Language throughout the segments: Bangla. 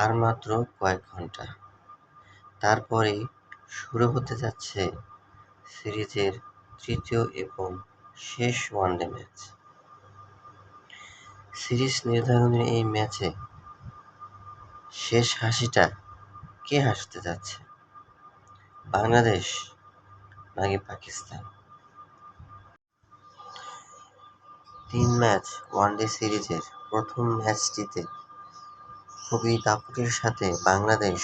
আর মাত্র কয়েক ঘন্টা, তারপরেই শুরু হতে যাচ্ছে সিরিজের তৃতীয় এবং শেষ ওয়ানডে ম্যাচ। সিরিজ নির্ধারণের এই ম্যাচে শেষ হাসিটা কে হাসতে যাচ্ছে, বাংলাদেশ নাকি পাকিস্তান? 3 ম্যাচ ওয়ানডে সিরিজের প্রথম ম্যাচটিতে খুবই দাপটের সাথে বাংলাদেশ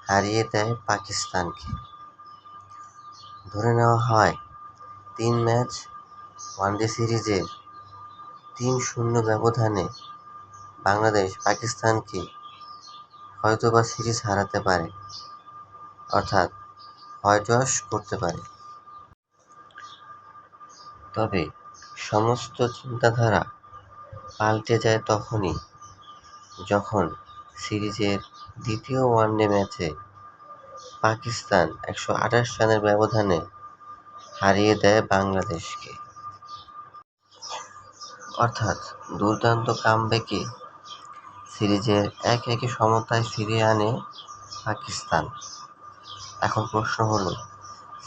হারিয়ে দেয় পাকিস্তানকে। ধরে নেওয়া হয় 3 ম্যাচ ওয়ানডে সিরিজের 3-0 ব্যবধানে বাংলাদেশ পাকিস্তানকে হয়তোবা সিরিজ হারাতে পারে, অর্থাৎ হয়টস করতে পারে। তবে সমস্ত চিন্তাধারা পাল্টে যায় তখনই, যখন সিরিজের দ্বিতীয় ওয়ানডে ম্যাচে পাকিস্তান 128 রানের ব্যবধানে হারিয়ে দেয় বাংলাদেশকে। অর্থাৎ দুর্দান্ত কামব্যাকে সিরিজের 1-1 সমতায় ফিরিয়ে আনে পাকিস্তান। এখন প্রশ্ন হলো,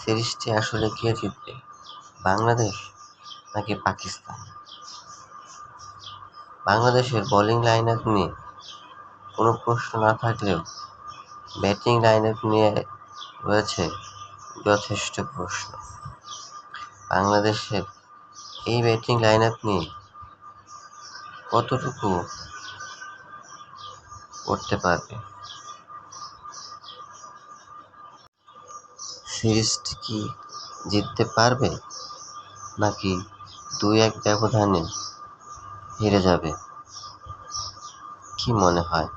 সিরিজটি আসলে কে জিতবে, বাংলাদেশ নাকি পাকিস্তান? বাংলাদেশের বোলিং লাইনআপ নিয়ে কোনো প্রশ্ন না থাকলেও ব্যাটিং লাইনআপ নিয়ে রয়েছে যথেষ্ট প্রশ্ন। বাংলাদেশের এই ব্যাটিং লাইনআপ নিয়ে কতটুকু করতে পারবে? সিরিজটি কি জিততে পারবে, নাকি 2-1 ব্যবধানে হেরে যাবে? কি মনে হয়?